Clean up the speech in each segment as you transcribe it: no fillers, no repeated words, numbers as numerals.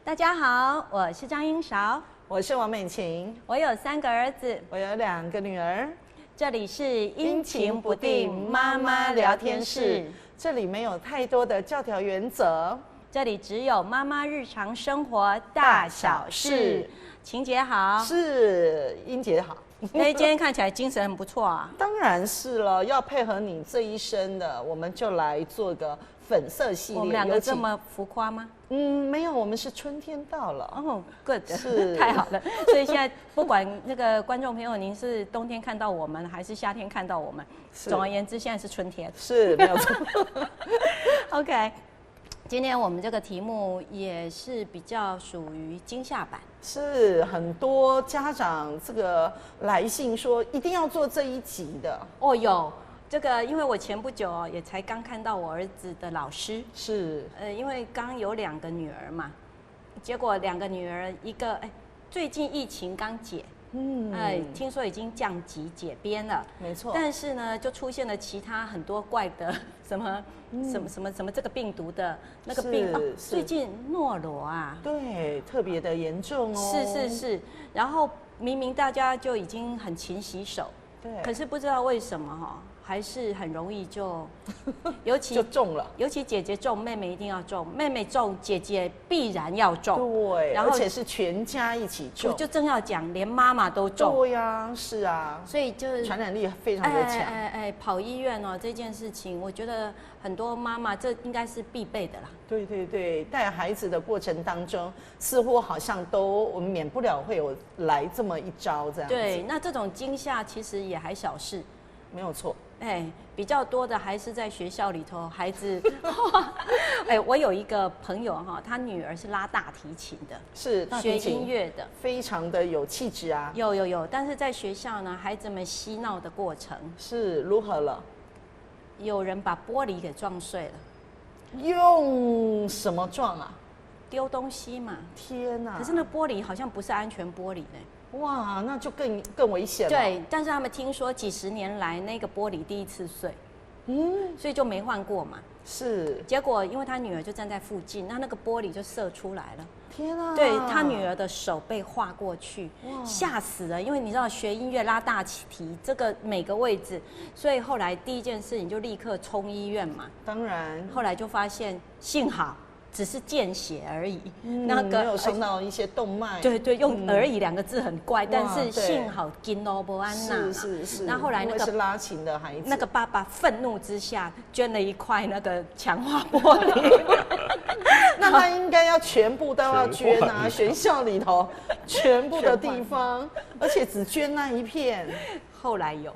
大家好，我是张英韶，我是王美琴，我有3个儿子，我有2个女儿。这里是阴晴不定妈妈聊天室，这里没有太多的教条原则，这里只有妈妈日常生活大小事。晴姐好，是英姐好。因为今天看起来精神很不错啊。当然是了，要配合你这一生的，我们就来做个粉色系列。我们2个这么浮夸吗？没有，我们是春天到了。哦 ，good， 是太好了。所以现在不管那个观众朋友，您是冬天看到我们，还是夏天看到我们，总而言之，现在是春天。是，没有错。OK。今天我们这个题目也是比较属于惊吓版，是很多家长这个来信说一定要做这一集的。哦，有这个，因为我前不久也才刚看到我儿子的老师，是，因为刚有2个女儿嘛，结果2个女儿一个最近疫情刚解。听说已经降级解编了，没错。但是呢，就出现了其他很多怪的什么这个病毒的那个病最近诺罗啊，对，特别的严重哦。是。然后明明大家就已经很勤洗手，对，可是不知道为什么还是很容易就，尤其就中了。尤其姐姐中，妹妹一定要中；妹妹中，姐姐必然要中。对，然后而且是全家一起中。我就正要讲，连妈妈都中。对呀，是啊。所以就是传染力非常的强。跑医院这件事情，我觉得很多妈妈这应该是必备的啦。对，带孩子的过程当中，似乎好像我们免不了会有来这么一招这样子。对，那这种惊吓其实也还小事。没有错。比较多的还是在学校里头，孩子。我有一个朋友他女儿是拉大提琴的，是学音乐的，非常的有气质啊。有，但是在学校呢，孩子们嬉闹的过程是如何了？有人把玻璃给撞碎了。用什么撞啊？丢东西嘛。天哪！可是那玻璃好像不是安全玻璃呢。哇，那就更危险了。对，但是他们听说几十年来那个玻璃第一次碎，所以就没换过嘛。是。结果因为他女儿就站在附近，那个玻璃就射出来了。天啊！对，他女儿的手被划过去，吓死了。因为你知道学音乐拉大提这个每个位置，所以后来第一件事情就立刻冲医院嘛。当然。后来就发现幸好。只是见血而已，那个没有伤到一些动脉。对，用而已2个字很怪，但是幸好金欧伯安娜。是。那后来那个是拉琴的孩子，那个爸爸愤怒之下捐了一块那个强化玻璃。那他应该要全部都要捐啊，学校里头全部的地方，而且只捐那一片。后来有，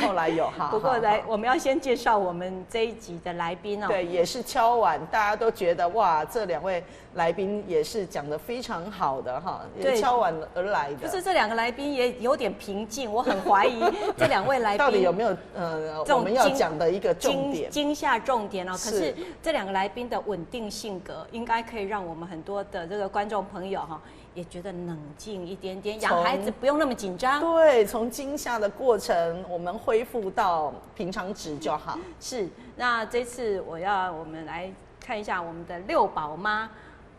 后来有哈。不过我们要先介绍我们这一集的来宾哦。对，也是敲碗，大家都觉得哇，这2位来宾也是讲得非常好的哈，也敲碗而来的。就是这2个来宾也有点平静，我很怀疑这2位来宾到底有没有我们要讲的一个重点惊吓重点可是这2个来宾的稳定性格，应该可以让我们很多的这个观众朋友也觉得冷静一点点，养孩子不用那么紧张。对，从惊吓的过程，我们恢复到平常值就好。是，那这次我们来看一下我们的6宝妈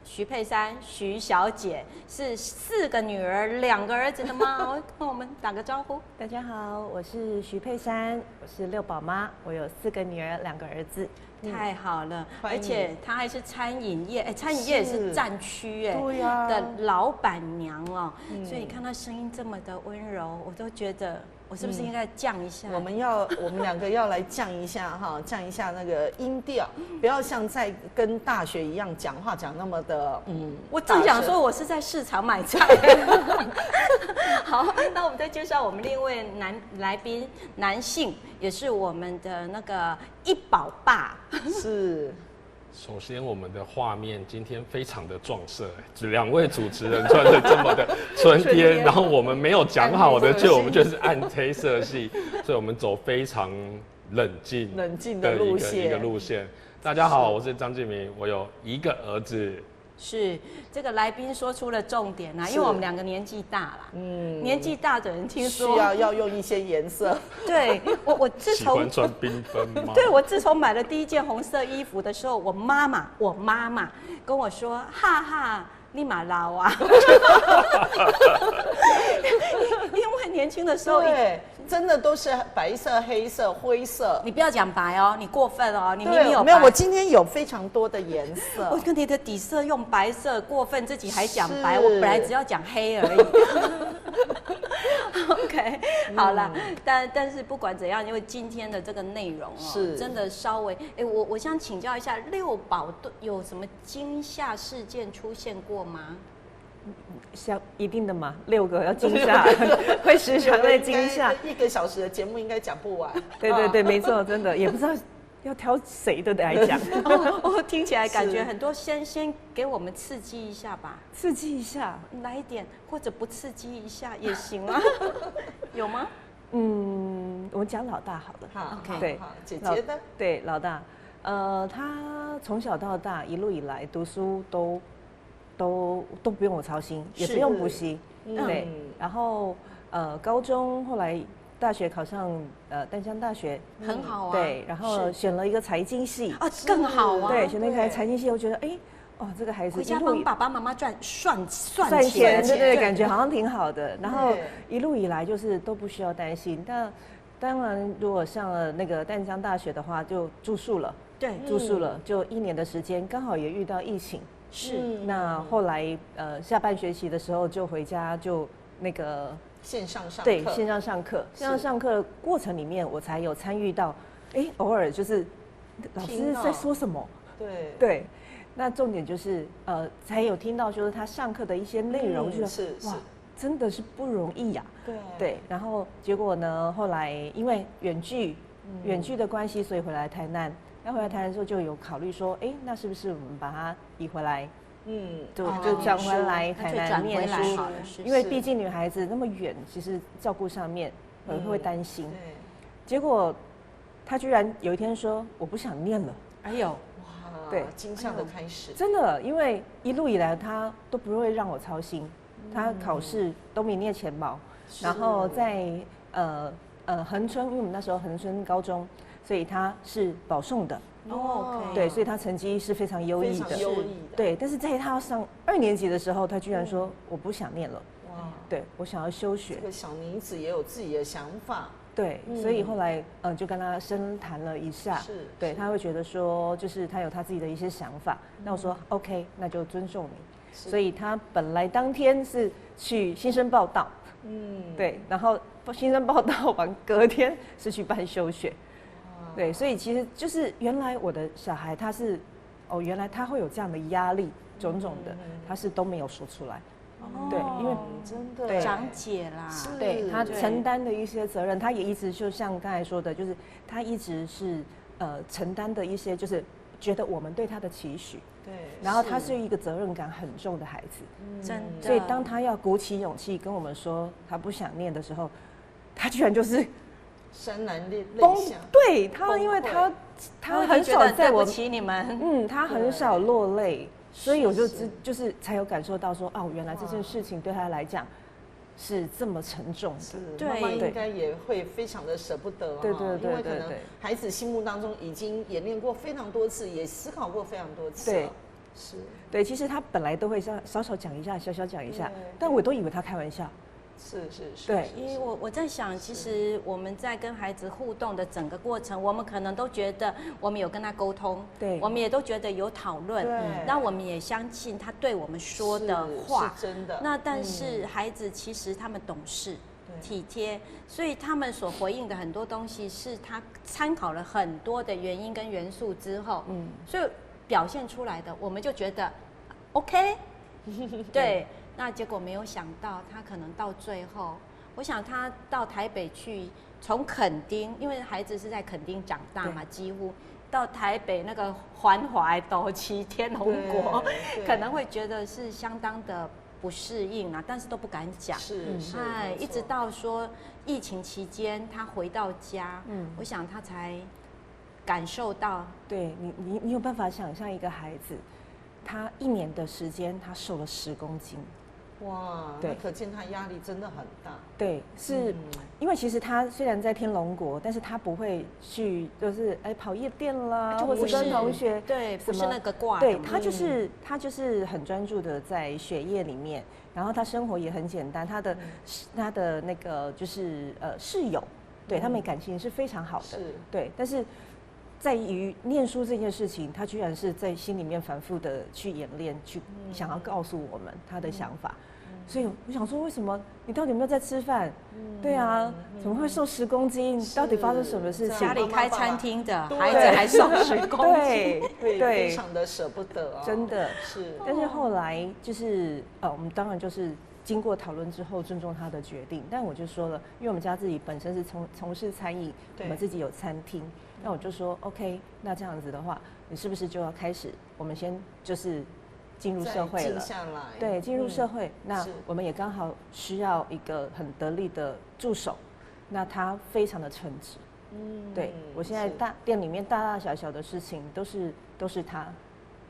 徐佩珊徐小姐，是4个女儿2个儿子的妈。我跟我们打个招呼。大家好，我是徐佩珊，我是6宝妈，我有4个女儿2个儿子。太好了，而且她还是餐饮业，餐饮业也是战区的老板娘所以你看她声音这么的温柔，我都觉得我是不是应该降一下？我们2个要来降一下降一下那个音调，不要像在跟大学一样讲话讲那么的我正想说我是在市场买菜。好，那我们再介绍我们另一位来宾，男性，也是我们的那个1宝爸。是。首先，我们的画面今天非常的壮色，2位主持人穿的这么的春天，然后我们没有讲好的，我们就是暗黑色系，所以我们走非常冷静的一个路线。大家好，我是张敬明，我有1个儿子。是这个来宾说出了重点因为我们2个年纪大了，年纪大的人听说需要用一些颜色。对，我自从喜欢穿缤纷吗？对，我自从买了第一件红色衣服的时候，我妈妈跟我说，哈哈，立马捞啊。因为年轻的时候，对，真的都是白色、黑色、灰色。你不要讲白哦，你过分哦，你明明有白。没有，我今天有非常多的颜色。我跟你的底色用白色，过分，自己还讲白，我本来只要讲黑而已。OK， 好了，但是不管怎样，因为今天的这个内容哦，真的稍微，我想请教一下，六宝有什么惊吓事件出现过吗？像一定的嘛，6个要惊吓，会时常在惊吓。1个小时的节目应该讲不完。对，没错，真的也不知道要挑谁的来讲。听起来感觉很多，先给我们刺激一下吧。刺激一下，来一点，或者不刺激一下也行啊。有吗？我们讲老大好了。好 ，OK， 对，姐姐的，对，老大，他从小到大一路以来读书都不用我操心，也不用补习，对。然后高中后来大学考上淡江大学，很好啊。对，然后选了一个财经系，更好啊。对，选了一个财经系，我觉得这个孩子回家帮爸爸妈妈算钱，对，感觉好像挺好的。然后一路以来就是都不需要担心。但当然，如果上了那个淡江大学的话，就住宿了。对，住宿了，就1年的时间，刚好也遇到疫情。是。那后来下半学期的时候就回家，就那个线上上课。对，线上上课。线上上课的过程里面，我才有参与到，偶尔就是老师在说什么。对。那重点就是才有听到，就是他上课的一些内容，就是哇，真的是不容易呀。对。然后结果呢，后来因为远距的关系，所以回来台南。那回来台南的时候，就有考虑说，那是不是我们把他移回来？就转回来台南念书，因为毕竟女孩子那么远，其实照顾上面会担心。结果他居然有一天说，我不想念了。哎呦！对，惊吓的开始。真的，因为一路以来他都不会让我操心，他考试都名列前茅，然后在恒春，因为我们那时候恒春高中，所以他是保送的。对，所以他成绩是非常优异的。对，但是在他要上2年级的时候，他居然说我不想念了。哇！对，我想要休学。这个小女子也有自己的想法。对，所以后来就跟他深谈了一下，对，他会觉得说，就是他有他自己的一些想法，那我说 OK， 那就尊重你。所以他本来当天是去新生报到，对，然后新生报到完隔天是去办休学，对，所以其实就是原来我的小孩他是原来他会有这样的压力，种种的，他是都没有说出来。对，因为真的对长姐啦，对他承担的一些责任，他也一直就像刚才说的，就是他一直是承担的一些，就是觉得我们对他的期许，对，然后他是一个责任感很重的孩子，真的，所以当他要鼓起勇气跟我们说他不想念的时候，他居然就是潸然泪下，对他，因为他很少在我对不起你们，他很少落泪。所以我就是才有感受到说，原来这件事情对他来讲是这么沉重的。妈妈应该也会非常的舍不得，对，因为可能孩子心目当中已经演练过非常多次，也思考过非常多次。对，对，其实他本来都会稍稍讲一下，小小讲一下，但我都以为他开玩笑。是，对，因为我在想，其实我们在跟孩子互动的整个过程，我们可能都觉得我们有跟他沟通，对，我们也都觉得有讨论，那我们也相信他对我们说的话是真的。那但是孩子其实他们懂事、体贴，所以他们所回应的很多东西是他参考了很多的原因跟元素之后，所以表现出来的，我们就觉得 OK， 对。那结果没有想到，他可能到最后，我想他到台北去，从垦丁，因为孩子是在垦丁长大嘛，几乎到台北那个环淮、斗七、天龙国，可能会觉得是相当的不适应啊，但是都不敢讲。一直到说疫情期间他回到家，我想他才感受到。对你有办法想象一个孩子，他1年的时间他瘦了10公斤。哇，对，可见他压力真的很大。对，是因为其实他虽然在天龙国，但是他不会去就是跑夜店啦，或者跟同学对，不是那个挂。对，他就是很专注的在学业里面，然后他生活也很简单，他的那个就是室友，对他们感情是非常好的，对，但是。在于念书这件事情，他居然是在心里面反复的去演练，去想要告诉我们他的想法。所以我想说，为什么你到底有没有在吃饭？对啊，怎么会瘦10公斤？到底发生什么事情？家里开餐厅的孩子还瘦10公斤，对，非常的舍不得，真的是。但是后来就是我们当然就是经过讨论之后尊重他的决定。但我就说了，因为我们家自己本身是从事餐饮，我们自己有餐厅。那我就说 OK， 那这样子的话，你是不是就要开始？我们先就是进入社会了，静下来，对，进入社会。那我们也刚好需要一个很得力的助手，那他非常的称职。对我现在店里面大大小小的事情都是他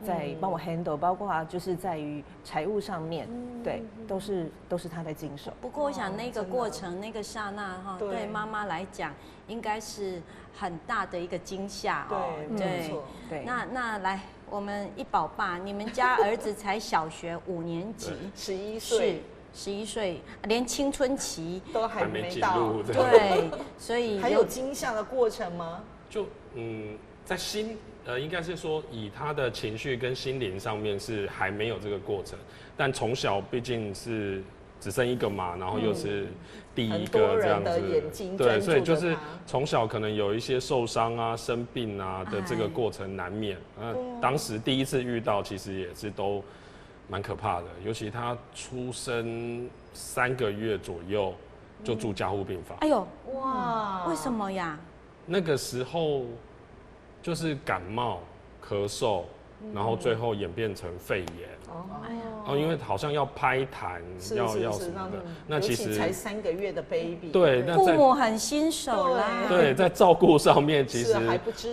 在帮我 handle， 包括就是在于财务上面，对，都是他在经手。不过我想那个过程，那个刹那哈，对妈妈来讲，应该是很大的一个惊吓哦。对，那来，我们一宝爸，你们家儿子才小学5年级，11岁。11岁，连青春期都还没到，对，所以还有惊吓的过程吗？就在应该是说以他的情绪跟心灵上面是还没有这个过程，但从小毕竟是只生一个嘛，然后又是第一个这样子，对，所以就是从小可能有一些受伤啊、生病啊的这个过程难免。当时第一次遇到，其实也是都蛮可怕的，尤其他出生3个月左右就住加护病房。哎呦，哇，为什么呀？那个时候就是感冒、咳嗽，然后最后演变成肺炎。因为好像要拍痰，要什么的。那其实才3个月的 baby， 对，父母很新手啦。对，在照顾上面其实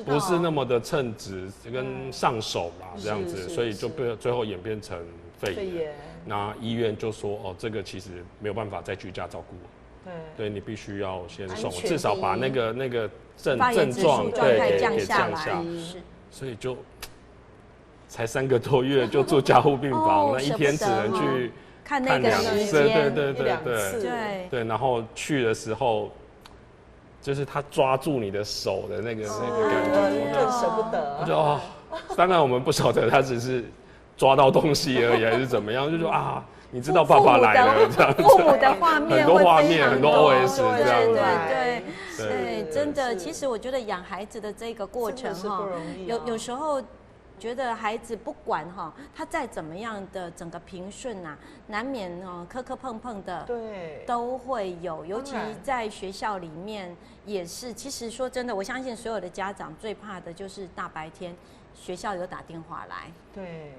不是那么的称职跟上手啦，这样子，所以就最后演变成肺炎。那医院就说，这个其实没有办法再居家照顾了。对，你必须要先送，至少把那个症状给降下来。所以就才3个多月就住加护病房，那一天只能去看2次，对，然后去的时候，就是他抓住你的手的那个感觉，更舍不得。我就当然我们不晓得他只是抓到东西而已，还是怎么样，就说你知道爸爸来了这样子，父母的画面，很多画面，很多 OS 这样子，对，真的，其实我觉得养孩子的这个过程哈，有时候。觉得孩子不管他再怎么样的整个平顺啊，难免磕磕碰碰的，对，都会有。尤其在学校里面也是。其实说真的，我相信所有的家长最怕的就是大白天学校有打电话来。对，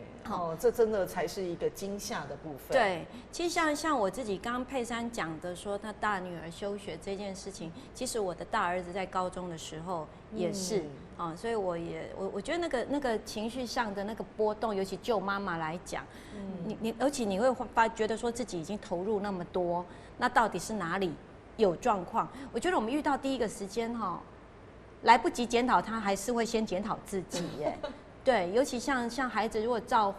这真的才是一个惊吓的部分。对，其实像我自己刚刚佩珊讲的说，他大女儿休学这件事情，其实我的大儿子在高中的时候也是。所以我觉得那个情绪上的那个波动，尤其就妈妈来讲，而且你会觉得说自己已经投入那么多，那到底是哪里有状况？我觉得我们遇到第一个时间来不及检讨他，还是会先检讨自己耶。对，尤其像孩子如果照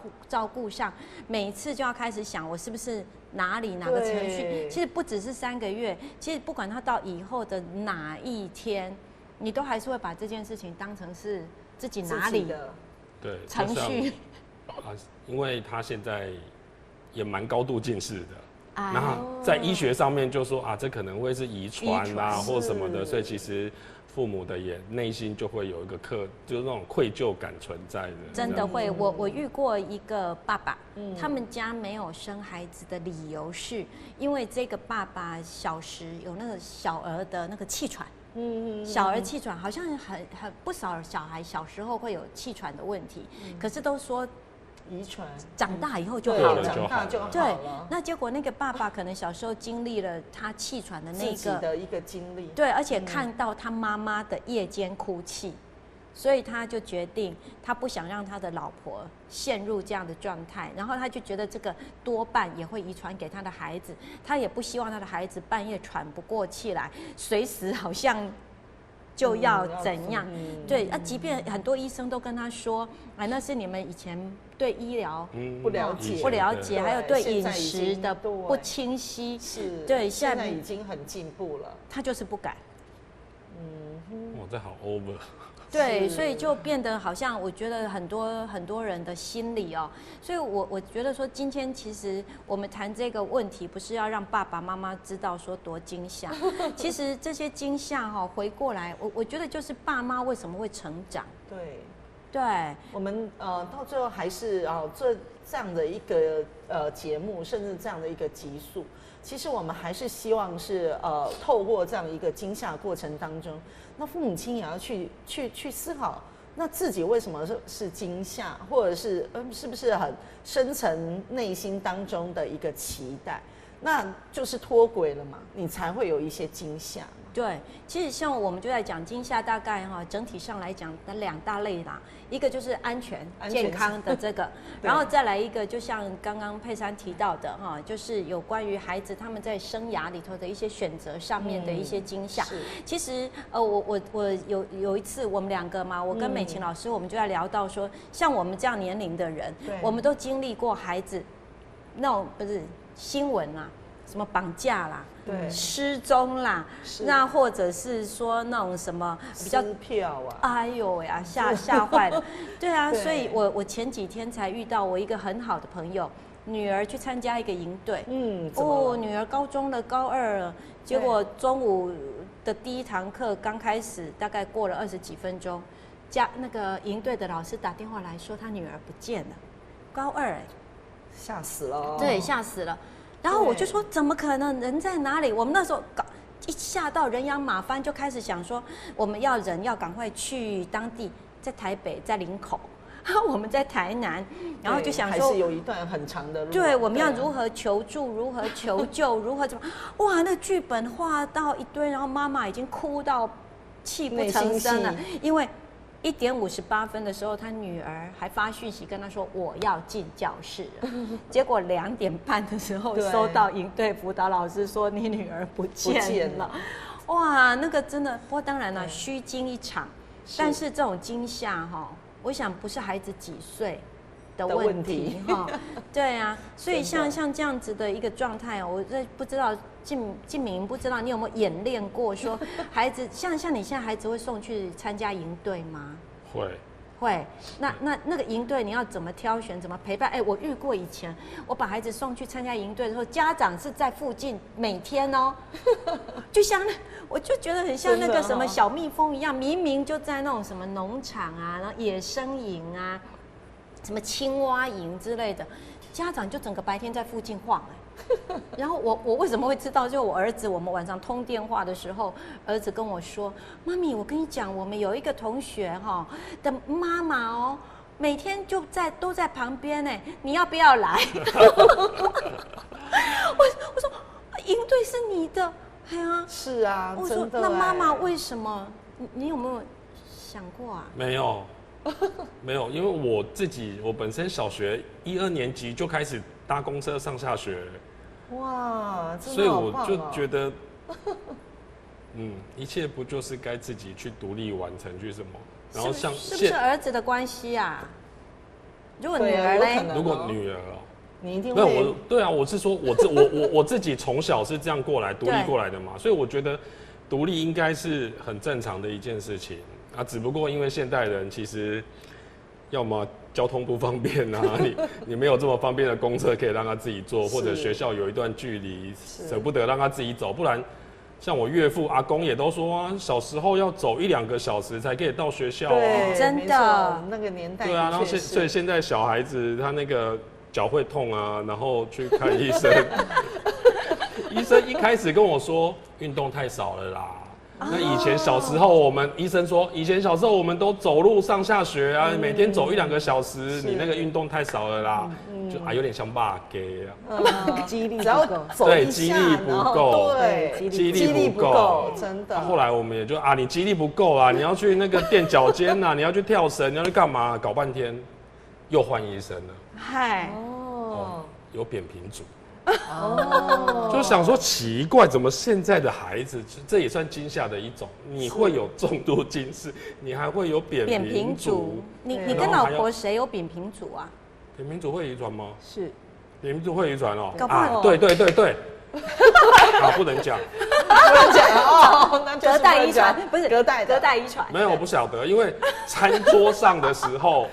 顾上，每一次就要开始想我是不是哪个程序，其实不只是3个月，其实不管他到以后的哪一天。你都还是会把这件事情当成是自己哪里的程序，因为他现在也蛮高度近视的，那在医学上面就说这可能会是遗传或什么的，所以其实父母的也内心就会有一个就是那种愧疚感存在的。真的会，我遇过一个爸爸，他们家没有生孩子的理由是因为这个爸爸小时有那个小儿的那个气喘。小儿气喘好像很不少小孩小时候会有气喘的问题，可是都说遗传，长大以后就好了，长大就好了。对，那结果那个爸爸可能小时候经历了他气喘的那个自己的一个经历，对，而且看到他妈妈的夜间哭泣，所以他就决定，他不想让他的老婆陷入这样的状态，然后他就觉得这个多半也会遗传给他的孩子，他也不希望他的孩子半夜喘不过气来，随时好像就要怎样。对，即便很多医生都跟他说，那是你们以前对医疗不了解，还有对饮食的不清晰，是，对，现在已经很进步了，他就是不改。哇，这好 over。对，所以就变得好像，我觉得很多人的心理哦，所以我觉得说，今天其实我们谈这个问题，不是要让爸爸妈妈知道说多惊吓，其实这些惊吓哈，回过来，我觉得就是爸妈为什么会成长。对，我们到最后还是这样的一个节目，甚至这样的一个集数，其实我们还是希望是透过这样一个惊吓过程当中，那父母亲也要去思考，那自己为什么是惊吓，或者是是不是很深层内心当中的一个期待，那就是脱轨了嘛，你才会有一些惊吓。对，其实像我们就在讲惊吓，大概整体上来讲的2大类啦，一个就是安全健康的这个，然后再来一个，就像刚刚佩珊提到的就是有关于孩子他们在生涯里头的一些选择上面的一些惊吓。其实我有一次我们2个嘛，我跟美琴老师我们就在聊到说，像我们这样年龄的人，我们都经历过孩子那种不是新闻啊，什么绑架啦。对，失踪啦，那或者是说那种什么比较撕票啊，哎呦呀，吓坏了，对啊，所以我前几天才遇到我一个很好的朋友，女儿去参加一个营队，女儿高中了，高2了，结果中午的第1堂课刚开始，大概过了20几分钟，那个营队的老师打电话来说，他女儿不见了，高2吓死了，对，吓死了。然后我就说怎么可能？人在哪里？我们那时候一吓到人仰马翻，就开始想说我们要赶快去当地，在台北，在林口，我们在台南，然后就想说还是有一段很长的路。对，我们要如何求助，如何求救，如何怎么？哇，那剧本画到一堆，然后妈妈已经哭到泣不成声了，因为1点58分的时候，他女儿还发讯息跟他说我要进教室了，结果2点半的时候收到营队辅导老师说你女儿不见了，哇，那个真的，不过当然了，虚惊一场，但是这种惊吓我想不是孩子几岁的问题对啊，所以像这样子的一个状态，我这不知道静明不知道你有没有演练过，说孩子像你现在孩子会送去参加营队吗？会。那个营队你要怎么挑选，怎么陪伴？我遇过以前我把孩子送去参加营队的时候，家长是在附近每天就像我就觉得很像那个什么小蜜蜂一样，明明就在那种什么农场啊，然后野生营啊，什么青蛙营之类的，家长就整个白天在附近晃然后我为什么会知道？就我儿子，我们晚上通电话的时候，儿子跟我说：“妈咪，我跟你讲，我们有一个同学的妈妈每天都在旁边你要不要来？”我说营队是你的，哎呀，是啊，我说那妈妈为什么？你有没有想过啊？没有，因为我本身小学1、2年级就开始搭公车上下学，哇，所以我就觉得，一切不就是该自己去独立完成去什么？然后是不是儿子的关系啊？如果女儿嘞？如果女儿你一定会对啊，我是说我自己从小是这样过来独立过来的嘛，所以我觉得独立应该是很正常的一件事情。只不过因为现代人其实要么交通不方便你没有这么方便的公车可以让他自己坐，或者学校有一段距离舍不得让他自己走，不然像我岳父阿公也都说小时候要走1、2个小时才可以到学校真的那个年代对啊，然后所以现在小孩子他那个脚会痛然后去看医生医生一开始跟我说运动太少了啦，那以前小时候，我们医生说，以前小时候我们都走路上下学啊，每天走1-2个小时，你那个运动太少了啦，就有点像爸给啊，肌力只要走一下，对，肌力不够，对，肌力不够，真的。后来我们也就你肌力不够啊，你要去那个垫脚尖啊，你要去跳绳，你要去干嘛？搞半天，又换医生了。嗨，有扁平足。就想说奇怪，怎么现在的孩子，这也算惊吓的一种，你会有重度近视，你还会有扁平足。你跟老婆谁有扁平足啊？扁平足会遗传吗？是，扁平足会遗传哦。对，不能讲，不能讲哦，那隔代遗传不是隔代遗传。没有，我不晓得，因为餐桌上的时候。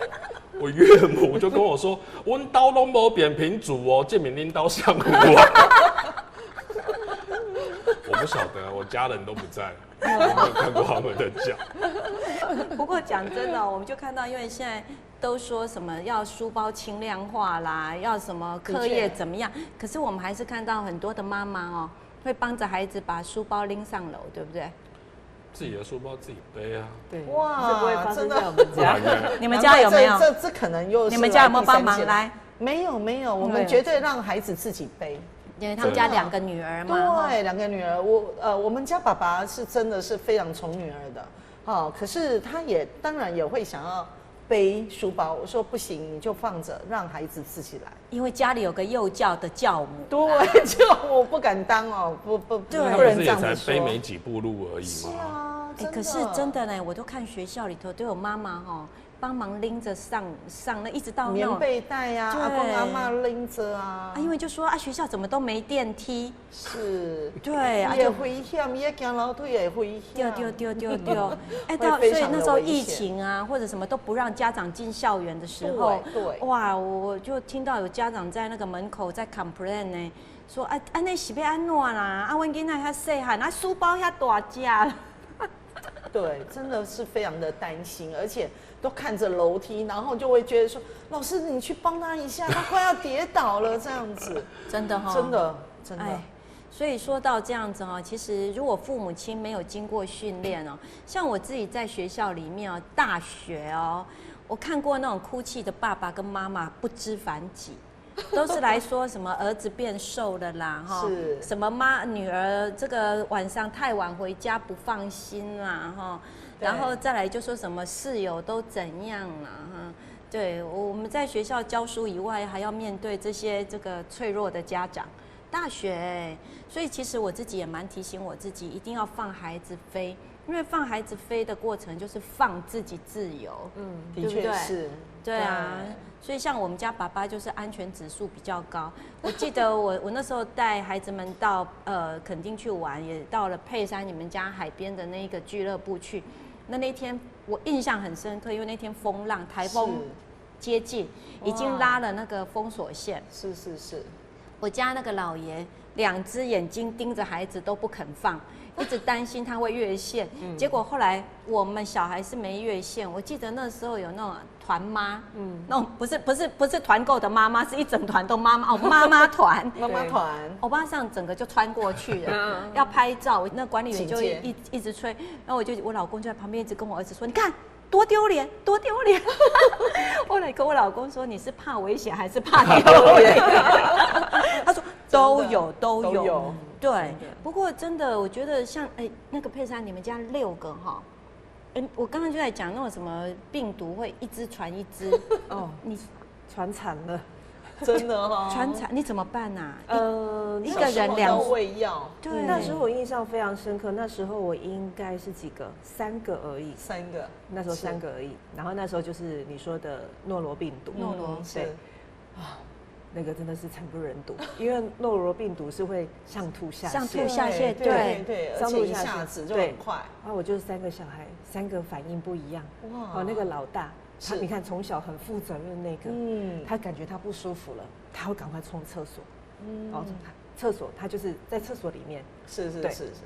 我岳母就跟我说：“我刀都没扁平足哦，建明拎刀像虎啊。”我不晓得，我家人都不在，我没有看过他们的脚。不过讲真的，我们就看到，因为现在都说什么要书包轻量化啦，要什么课业怎么样，可是我们还是看到很多的妈妈会帮着孩子把书包拎上楼，对不对？自己的书包自己背啊！对，哇，这不会发生在我们家。你们家有没有？这可能又是你们家有没有帮忙来？没有，我们绝对让孩子自己背。因为他们家2个女儿嘛。对，2个女儿。我们家爸爸是真的是非常宠女儿的，可是他也当然也会想要背书包。我说不行，你就放着，让孩子自己来。因为家里有个幼教的教母。对，教母不敢当哦，不能这样子说。也才背没几步路而已嘛。是啊，可是真的呢，我都看学校里头都有妈妈帮忙拎着上那一直到那棉被袋呀，阿公阿嬷拎着啊。因为就说学校怎么都没电梯。是。对啊，也危险，也行楼梯也危险。丢。所以那时候疫情啊，或者什么都不让家长进校园的时候，对，哇，我就听到有家长在那个门口在 complain 呢，说那是要安怎啦？阮囡仔遐细汉，书包遐大只。对，真的是非常的担心，而且都看着楼梯，然后就会觉得说，老师你去帮他一下，他快要跌倒了这样子。真的真的。所以说到这样子其实如果父母亲没有经过训练像我自己在学校里面大学我看过那种哭泣的爸爸跟妈妈不知反几。都是来说什么儿子变瘦了啦，什么女儿这个晚上太晚回家不放心啦，然后再来就说什么室友都怎样啦，对，我们在学校教书以外，还要面对这些这个脆弱的家长。大学，所以其实我自己也蛮提醒我自己，一定要放孩子飞，因为放孩子飞的过程就是放自己自由，的确是，对啊。所以像我们家爸爸就是安全指数比较高。我记得我那时候带孩子们到垦丁去玩，也到了佩山你们家海边的那个俱乐部去。那天我印象很深刻，因为那天风浪台风接近，已经拉了那个封锁线。是。我家那个老爷2只眼睛盯着孩子都不肯放，一直担心他会越线。结果后来我们小孩是没越线。我记得那时候有那种团妈，那种不是团购的妈妈，是一整团都妈妈妈妈团，欧巴桑整个就穿过去了，要拍照，那管理员就一直催，然后我老公就在旁边一直跟我儿子说，你看。多丢脸！后来跟我老公说，你是怕危险还是怕丢脸？他说都有。对，不过真的，我觉得像那个佩珊，你们家6个我刚刚就在讲那种什么病毒会一只传一只你传惨了。真的传产你怎么办啊？一个人2味药。对，那时候我印象非常深刻。那时候我应该是几个，3个而已。3个。那时候3个而已。然后那时候就是你说的诺罗病毒。对。那个真的是惨不忍睹，因为诺罗病毒是会上吐下泻。对，而且一下子就很快。然后我就是3个小孩，3个反应不一样。哇！那个老大。他你看，从小很负责任那个，他感觉他不舒服了，他会赶快冲厕所，然后厕所他就是在厕所里面，是，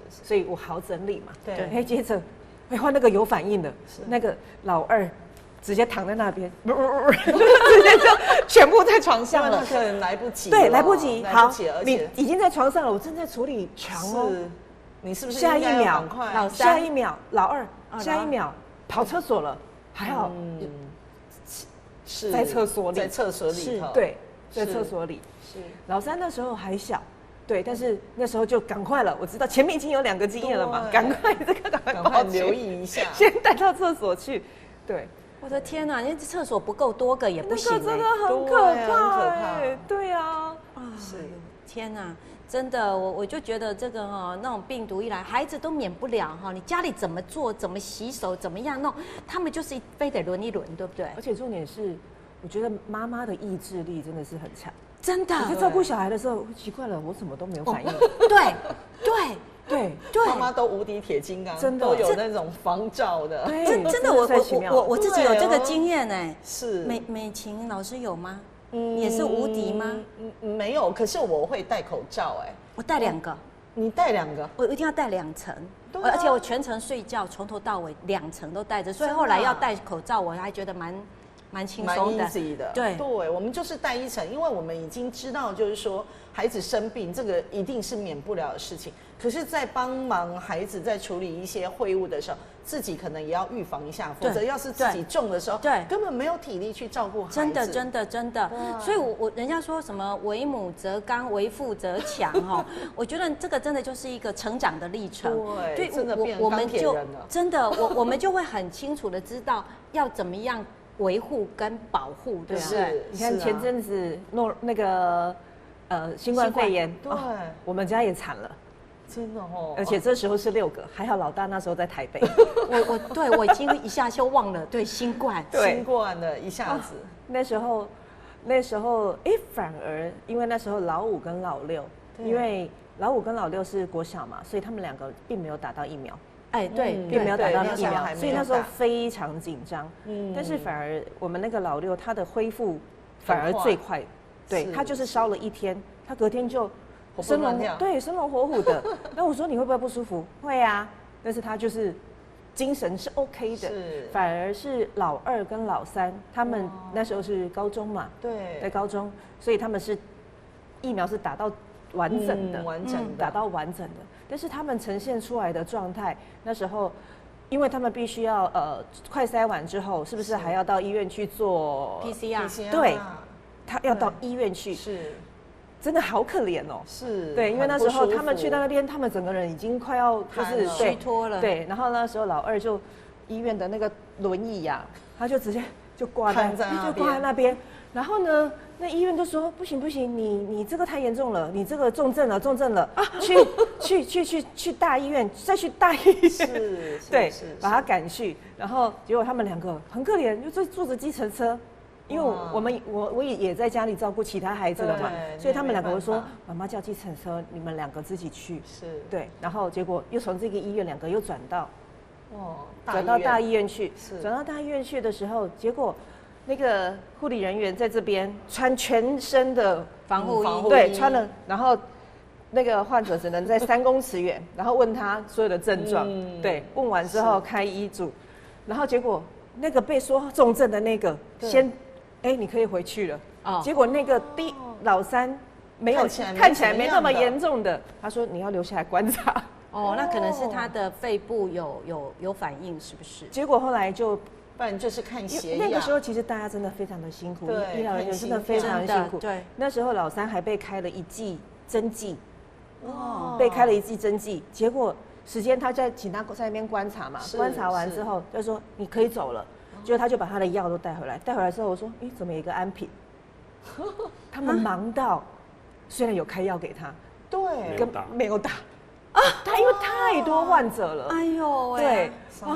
所以我好整理嘛，对，接着换那个有反应的，那个老2直接躺在那边，直接就全部在床上了，那可能来不及，对，来不及，好，你已经在床上了，我正在处理床你是不是下一秒老三，下一秒老二，下一秒跑厕所了，还好，是在厕所里，在厕所里头，对，在厕所里。是老三那时候还小。对，但是那时候就赶快了，我知道前面已经有2个经验了嘛，赶快留意一下，先带到厕所去。对，我的天哪，你厕所不够多个也不行，真的很可怕，对啊，是天哪，真的，我就觉得这个那种病毒一来，孩子都免不了你家里怎么做，怎么洗手，怎么样弄，他们就是非得轮一轮，对不对？而且重点是，我觉得妈妈的意志力真的是很强。真的，我在照顾小孩的时候，奇怪了，我什么都没有反应。对，妈妈都无敌铁金刚，真的都有那种防罩的。真的，我自己有这个经验哎。是美琴老师有吗？也是无敌吗？没有，可是我会戴口罩哎。我戴2个。你戴2个？我一定要戴2层，而且我全程睡觉从头到尾2层都戴着，所以后来要戴口罩，我还觉得蛮轻松的，对，我们就是戴1层，因为我们已经知道，就是说孩子生病，这个一定是免不了的事情。可是，在帮忙孩子在处理一些秽物的时候，自己可能也要预防一下，否则要是自己中的时候，对，根本没有体力去照顾孩子。真的，所以人家说什么为母则刚，为父则强我觉得这个真的就是一个成长的历程。对，真的变成钢铁人了。真的，我们就会很清楚的知道要怎么样维护跟保护，对不对？你看前阵子那个新冠肺炎，对，我们家也惨了，真的哦。而且这时候是6个，还好老大那时候在台北。我已经一下就忘了，对新冠的一下子。那时候反而因为那时候老5跟老6，因为老5跟老6是国小嘛，所以他们2个并没有打到疫苗。并没有打到疫苗，所以那时候非常紧张。但是反而我们那个老6，他的恢复反而最快。对，他就是烧了1天，他隔天就生龙活虎的。那我说你会不会不舒服？会啊，但是他就是精神是 OK 的。反而是老2跟老3，他们那时候是高中嘛，对，在高中，所以他们是疫苗是打到完整的，打到完整的。但是他们呈现出来的状态，那时候，因为他们必须要快筛完之后，是不是还要到医院去做 PCR？ 对，他要到医院去，是，真的好可怜哦。是，对，因为那时候他们去到那边，他们整个人已经快要就是虚脱了。对，然后那时候老2就医院的那个轮椅呀，他就直接就挂在那边，然后呢？那医院就说不行，你这个太严重了，你这个重症了啊！去大医院，再去大医院，对，把他赶去。然后结果他们2个很可怜，就坐着计程车，因为我也在家里照顾其他孩子了嘛，所以他们2个就说妈妈叫计程车，你们2个自己去。是，对。然后结果又从这个医院2个又转到大医院去，转到大医院去的时候，结果。那个护理人员在这边穿全身的防护衣，对，穿了，然后那个患者只能在3公尺远，然后问他所有的症状，对，问完之后开医嘱，然后结果那个被说重症的那个先，你可以回去了，结果那个老3没有看起来没那么严重的，他说你要留下来观察，那可能是他的肺部有反应，是不是？结果后来就。不然就是看血那个时候其实大家真的非常的辛苦，医疗人员真的非常辛苦。对，那时候老3还被开了1剂针剂，被开了1剂针剂。结果时间他请他在那边观察嘛，观察完之后就说你可以走了。结果他就把他的药都带回来，带回来之后我说，怎么有一个安瓶？他们忙到虽然有开药给他，对，没有打。他因为太多患者了，哎呦，对，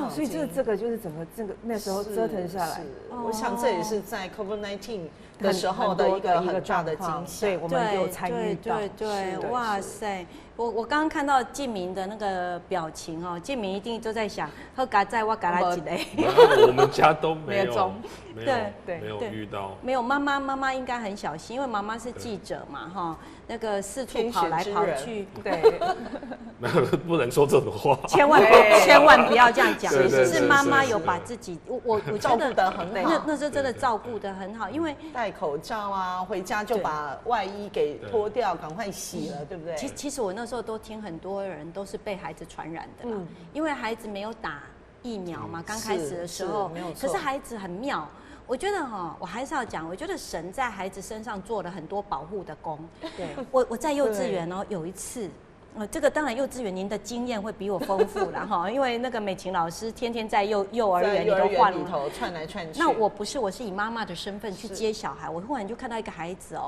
所以这个就是整个那时候折腾下来，我想这也是在 COVID-19 的时候的一个很大的惊吓，对，我们有参与到，对，哇塞！我刚刚看到静明的那个表情静明一定都在想，喝嘎在我嘎拉几嘞？我们家都没有遇到，没有。妈妈应该很小心，因为妈妈是记者嘛，那个四处跑来跑去，对，不能说这种话，千万不要这样样讲，是妈妈有把自己，我照顾得很好，那是真的照顾得很好，因为戴口罩啊，回家就把外衣给脱掉，赶快洗了，对不对？其实我那时候都听很多人都是被孩子传染的啦，因为孩子没有打疫苗嘛，刚开始的时候，可是孩子很妙。我觉得我还是要讲，我觉得神在孩子身上做了很多保护的功。对，我在幼稚园有一次，这个当然幼稚园您的经验会比我丰富啦哈，因为那个美琴老师天天在幼儿园里头换了，窜来窜去。那我是以妈妈的身份去接小孩，我忽然就看到一个孩子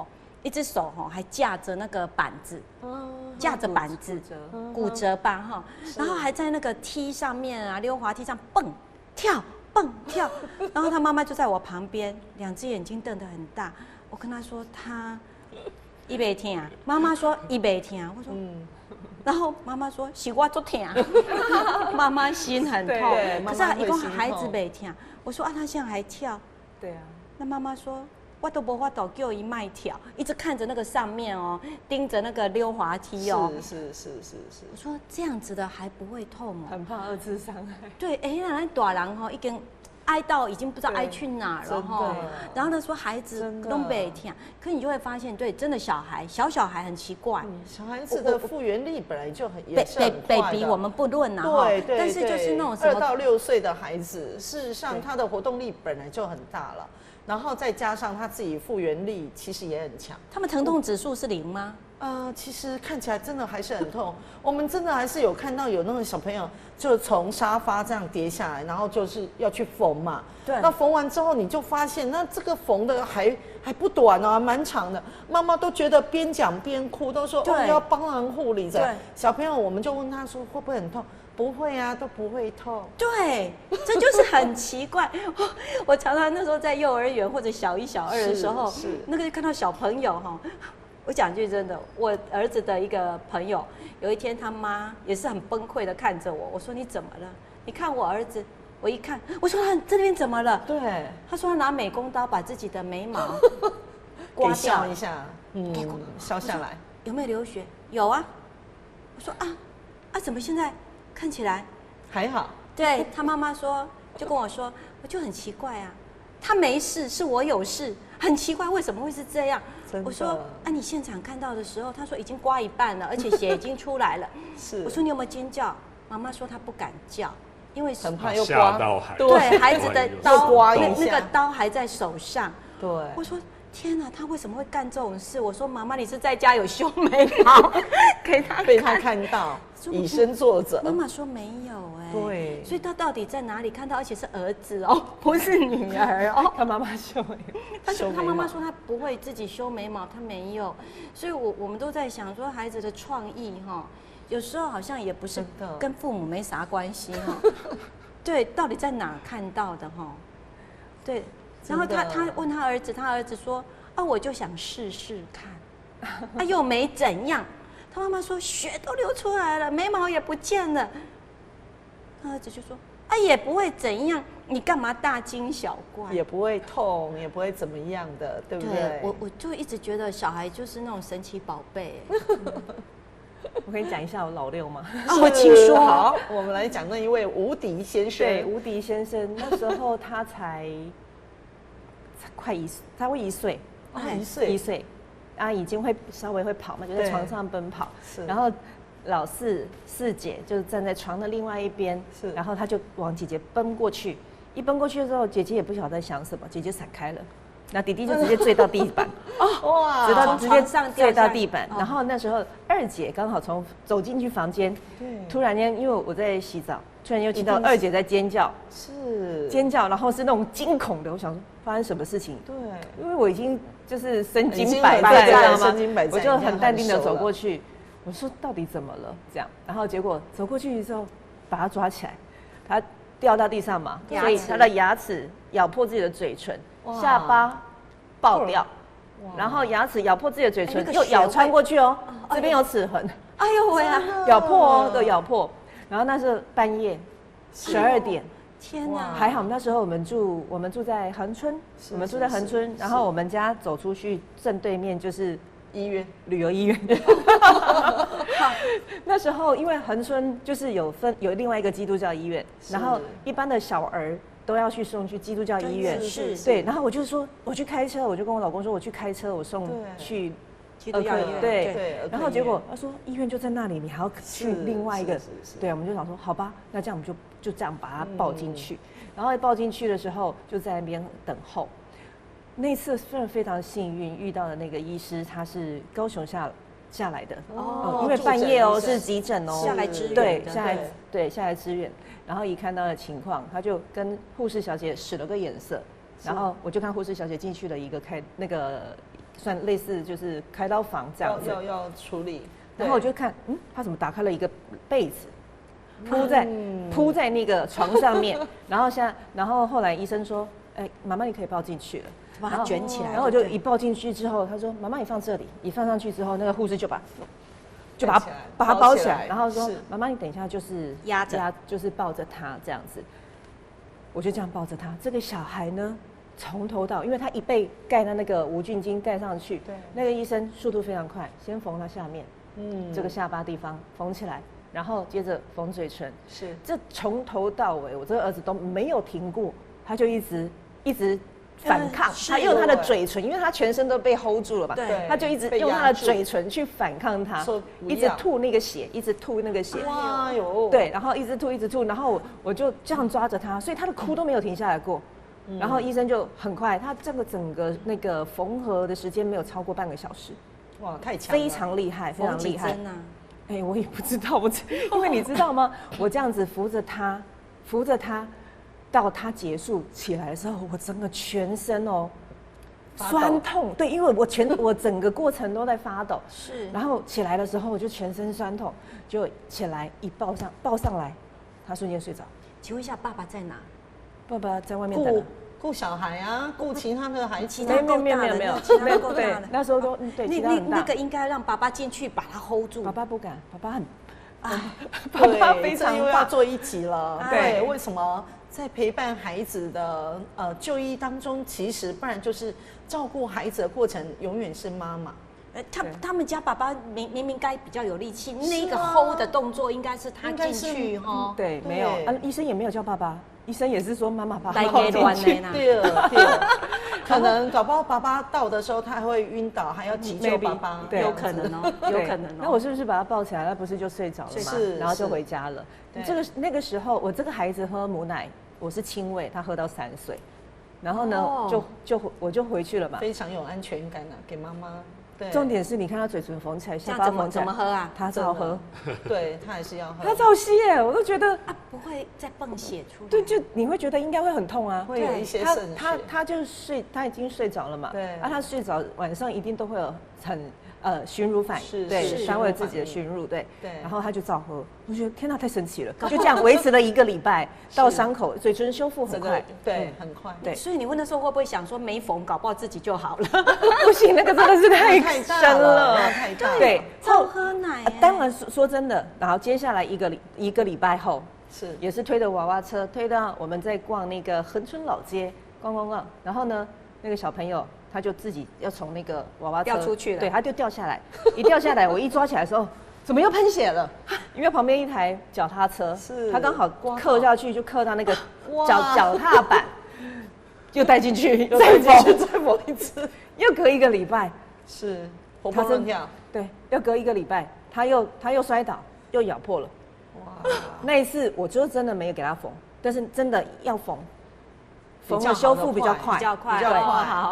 一只手还架着那个板子，架着板子，骨折吧哈，然后还在那个梯上面啊，溜滑梯上蹦跳。然后他妈妈就在我旁边，两只眼睛瞪得很大。我跟他说他一没听，妈妈说一没听，我说然后妈妈说是我做听，妈妈心很痛。可是一共孩子没听，我说他现在还跳，对啊，那妈妈说。我都没法度叫伊卖跳，一直看着那个上面盯着那个溜滑梯是。我说这样子的还不会痛很怕二次伤害。对，那大人已经哀到已经不知道哀去哪了然后呢说孩子都没听，可你就会发现，对，真的小孩很奇怪，小孩子的复原力本来就也是很快的。baby 我们不论对，但是就是那种什么2到6岁的孩子，事实上他的活动力本来就很大了。然后再加上他自己复原力其实也很强。他们疼痛指数是0吗？其实看起来真的还是很痛。我们真的还是有看到有那种小朋友就从沙发这样跌下来，然后就是要去缝嘛。对。那缝完之后，你就发现那这个缝的还不短还蛮长的。妈妈都觉得边讲边哭，都说要帮人护理着。小朋友我们就问他说会不会很痛？不会啊，都不会痛。对，这就是很奇怪。我常常那时候在幼儿园或者小1、小2的时候，那个就看到小朋友我讲句真的，我儿子的一个朋友，有一天他妈也是很崩溃的看着我，我说你怎么了？你看我儿子，我一看，我说他这边怎么了？对，他说他拿美工刀把自己的眉毛刮掉一下，削下来。有没有流血？有啊。我说怎么现在看起来还好？对他妈妈说，就跟我说，我就很奇怪啊，他没事，是我有事，很奇怪，为什么会是这样？我说你现场看到的时候，他说已经刮一半了，而且血已经出来了。是，我说你有没有尖叫？妈妈说她不敢叫，因为很怕又刮到孩子。对，孩子的刀刮那个刀还在手上。对，我说天哪，他为什么会干这种事？我说妈妈，你是在家有修眉毛给他被他看到，以身作则。妈妈说没有对，所以他到底在哪里看到？而且是儿子不是女儿他妈妈修眉毛，他妈妈说他不会自己修眉毛，他没有。所以我们都在想说，孩子的创意有时候好像也不是跟父母没啥关系对，到底在哪看到的对。然后他问他儿子，他儿子说我就想试试看，又没怎样。他妈妈说血都流出来了，眉毛也不见了。他儿子就说也不会怎样，你干嘛大惊小怪？也不会痛，也不会怎么样的，对不对？我就一直觉得小孩就是那种神奇宝贝。我可以讲一下我老六吗？请说。好，我们来讲那一位无敌先生。对，无敌先生那时候他才快1岁，他会1岁，1岁，已经会稍微会跑嘛，就在床上奔跑。然后老四姐就站在床的另外一边，然后他就往姐姐奔过去。一奔过去的时候，姐姐也不晓得在想什么，姐姐闪开了，那弟弟就直接坠到地板。哇！直接坠到地板。然后那时候二姐刚好走进去房间，突然间因为我在洗澡，突然又听到二姐在尖叫，尖叫，然后是那种惊恐的。我想说发生什么事情？对，因为我已经就是身经百战，知道吗？我就很淡定的走过去，我说到底怎么了？这样，然后结果走过去之后，把他抓起来，他掉到地上嘛，所以他的牙齿咬破自己的嘴唇，下巴爆掉，然后牙齿咬破自己的嘴唇，又咬穿过去这边有齿痕，哎呦喂啊，咬破都咬破。然后那是半夜12点，天哪！还好那时候我们住在恒春，然后我们家走出去正对面就是医院，旅游医院。那时候因为恒春就是有另外一个基督教医院，然后一般的小儿都要去送去基督教医院，是，对。然后我就说我去开车，我就跟我老公说我去开车，我送去基督教医院，对。然后结果他说医院就在那里，你还要去另外一个，对，我们就想说好吧，那这样我们就这样把他抱进去。然后抱进去的时候就在那边等候。那次非常幸运遇到的那个医师，他是高雄下来的因为半夜是急诊下来支援，对，下来支援。然后一看到的情况，他就跟护士小姐使了个眼色，然后我就看护士小姐进去了一个算类似就是开刀房这样子要处理，然后我就看他怎么打开了一个被子，铺在那个床上面，然后后来医生说，妈妈你可以抱进去了。把它卷起来，然后我就一抱进去之后，他说：“妈妈，你放这里。”一放上去之后，那个护士就把它包起来，然后说：“妈妈，你等一下就是压着，就是抱着他这样子。”我就这样抱着他。这个小孩呢，从头到，因为他一被盖的那个无菌巾盖上去，对，那个医生速度非常快，先缝他下面，这个下巴地方缝起来，然后接着缝嘴唇，是，这从头到尾，我这个儿子都没有停过，他就一直。反抗，他用他的嘴唇，因为他全身都被 hold 住了嘛，对，他就一直用他的嘴唇去反抗他，一直吐那个血，一直吐那个血，哇哟，对，然后一直吐，然后我就这样抓着他，所以他的哭都没有停下来过。然后医生就很快，他这个整个那个缝合的时间没有超过半个小时，哇，太强了，非常厉害，非常厉害。我也不知道，因为你知道吗？我这样子扶着他。到他结束起来的时候，我整个全身酸痛，对，因为我整个过程都在发抖，是。然后起来的时候我就全身酸痛，就起来一抱上来，他瞬间睡着。请问一下，爸爸在哪？爸爸在外面等。顾小孩啊，顾其他的孩子，其他够大的，没有，其他够大的。那时候都对，那个应该让爸爸进去把他 hold 住。爸爸不敢，爸爸很。爸爸非常又要做一集了。对，为什么？在陪伴孩子的就医当中，其实不然就是照顾孩子的过程，永远是妈妈。他们家爸爸明明该比较有力气，那个 hold 的动作应该是他进去哈。对，没有医生也没有叫爸爸，医生也是说妈妈把他抱进去。对，可能搞不好爸爸到的时候他还会晕倒，还要急救爸爸，有可能哦，有可能哦。那我是不是把他抱起来，他不是就睡着了吗？是，然后就回家了。那个时候，我这个孩子喝母奶，我是亲喂，他喝到3岁，然后呢，我就回去了嘛，非常有安全感啊，给妈妈。对，重点是你看他嘴唇缝起来，下巴缝起来，怎么喝啊？他照喝，对他还是要喝，他照吸耶，我都觉得不会再迸血出来。对，就你会觉得应该会很痛啊，会有一些渗血。他就睡，他已经睡着了嘛，对，他睡着晚上一定都会有很熏乳反应，对，伤害自己的熏乳，对，然后他就照喝，我觉得天哪，太神奇了，就这样维持了1个礼拜，到伤口嘴唇修复很快，对，很快，对。所以你问的时候会不会想说没缝，搞不好自己就好了？不行，那个真的是太深了，太大了。对，照喝奶。当然说真的，然后接下来一个礼拜后，也是推着娃娃车推到我们在逛那个恒春老街逛，然后呢，那个小朋友。他就自己要从那个娃娃车掉出去了，对，他就掉下来，一掉下来，我一抓起来的时候，怎么又喷血了？因为旁边一台脚踏车，他刚好刻下去，就刻到那个脚踏板，又带进去，再缝一次，又隔1个礼拜，是活蹦乱跳，对，又隔1个礼拜，他又摔倒，又咬破了，哇！那一次我就真的没有给他缝，但是真的要缝。缝的修复比较快，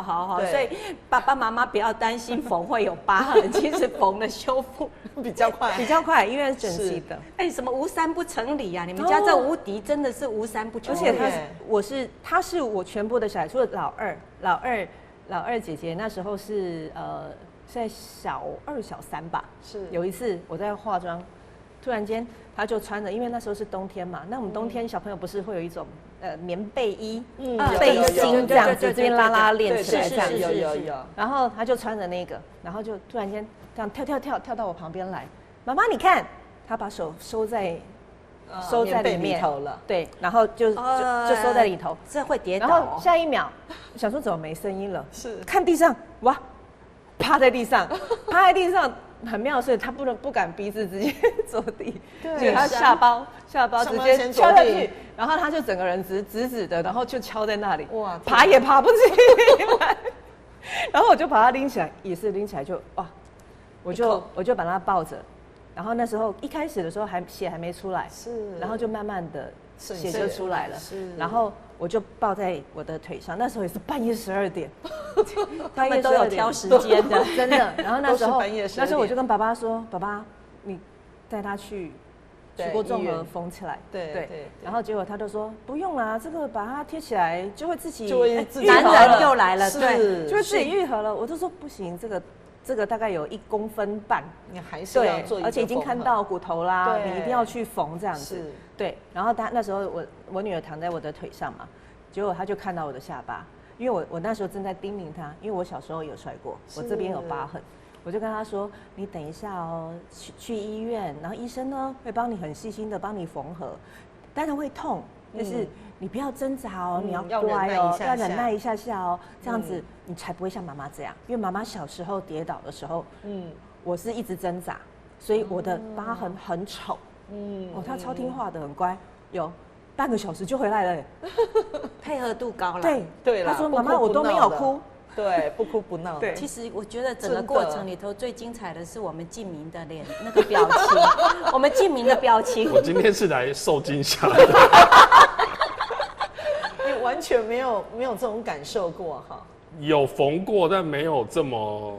好，所以爸爸妈妈不要担心缝会有疤痕，其实缝的修复比较快，因为整齐的。什么无三不成礼啊？你们家这无敌真的是无三不成礼。而且他是我全部的小孩，除了老二姐姐那时候是在小2小3吧。是有一次我在化妆，突然间他就穿着，因为那时候是冬天嘛，那我们冬天小朋友不是会有一种棉被衣、背心这样子，这边拉链起来这样，有。然后他就穿着那个，然后就突然间这样跳到我旁边来，妈妈你看，他把手收在里面了，对，然后就收在里头，这会跌倒。然后下一秒想说怎么没声音了，是看地上哇，啪，趴在地上，很妙的是他不敢鼻子直接着地，所以他下巴直接敲下去，然后他就整个人直的，然后就敲在那里，哇，爬也爬不起来。然后我就把他拎起来，也是拎起来就哇，我就把他抱着，然后那时候一开始的时候血还没出来，是，然后就慢慢的血就出来了，是，然后我就抱在我的腿上，那时候也是半夜12点，他们都有挑时间的，真的。然后那时候我就跟爸爸说，爸爸，你带他去过综合缝起来，对。然后结果他就说不用啦，这个把它贴起来就会自己男人又来了，对，就会自己愈合了。我就说不行，这个大概有1公分半，你还是要做一个缝合，而且已经看到骨头啦，你一定要去缝这样子。对，然后那时候我女儿躺在我的腿上嘛，结果她就看到我的下巴，因为我那时候正在叮咛她，因为我小时候有摔过，我这边有疤痕，我就跟她说，你等一下哦，去医院，然后医生呢会帮你很细心的帮你缝合，当然会痛，但是你不要挣扎哦，你要乖哦，要忍耐一下下哦，这样子你才不会像妈妈这样，因为妈妈小时候跌倒的时候，我是一直挣扎，所以我的疤痕很丑。他超听话的，很乖，有半个小时就回来了，配合度高了。对，他说妈妈我都没有哭，对，不哭不闹。对，其实我觉得整个过程里头最精彩的是我们静明的脸那个表情，我们静明的表情。我今天是来受惊吓的，你完全没有这种感受过哈。有缝过，但没有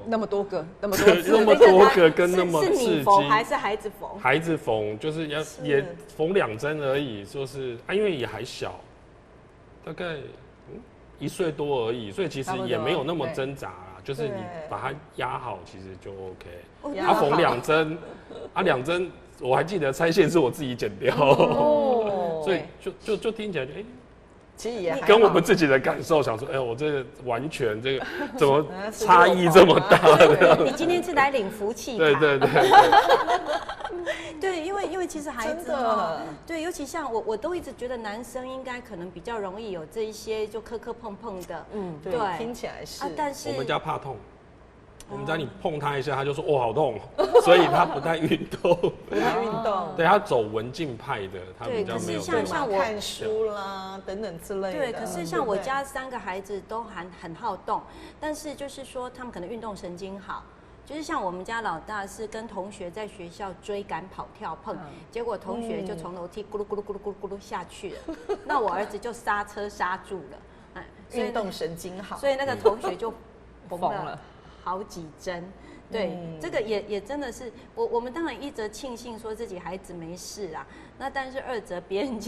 那么多个跟那么刺激。是你缝还是孩子缝？孩子缝就是也缝2针而已，就是因为也还小，大概1岁多而已，所以其实也没有那么挣扎啦，就是你把它压好，其实就 OK。他缝2针，2针我还记得拆线是我自己剪掉，所以就听起来就其实也跟我们自己的感受，想说，我这个完全这个怎么差异这么大？你今天是来领福气卡？对。对，因为其实孩子对，尤其像我都一直觉得男生应该可能比较容易有这一些就磕碰的，对，听起来是。但是我们家怕痛。我们家你碰他一下，他就说好痛，所以他不太运动。对，他走文静派的，他比较没有。像我看书啦等等之类的。对，可是像我家3个孩子都很好动，但是就是说他们可能运动神经好。就是像我们家老大是跟同学在学校追赶跑跳碰，结果同学就从楼梯咕噜咕噜咕噜咕噜咕噜下去了，那我儿子就刹车刹住了，运动神经好，所以那个同学就疯了。好几针，对，这个也真的是我们当然一则庆幸说自己孩子没事啦，那但是2則别人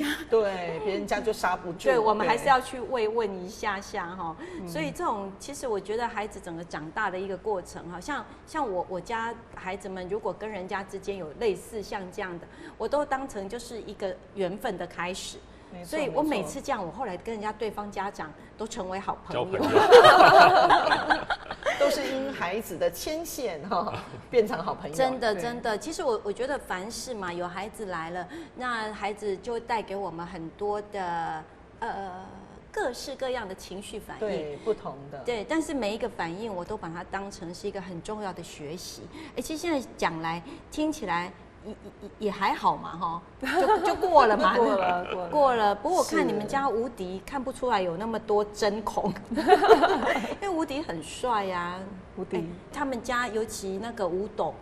家就刹不住，对，我们还是要去慰问一下哈。所以这种其实我觉得孩子整个长大的一个过程哈，像我家孩子们如果跟人家之间有类似像这样的，我都当成就是一个缘分的开始。所以我每次这样，我后来跟人家对方家长都成为好朋友，都是因孩子的牵线变成好朋友。真的，其实我觉得凡事嘛，有孩子来了，那孩子就会带给我们很多的各式各样的情绪反应，对，不同的，对，但是每一个反应我都把它当成是一个很重要的学习。其实现在讲来听起来。也还好嘛，就过了嘛，过了。不过我看你们家吴迪看不出来有那么多针孔，因为吴迪很帅呀。吴迪，他们家尤其那个吴董，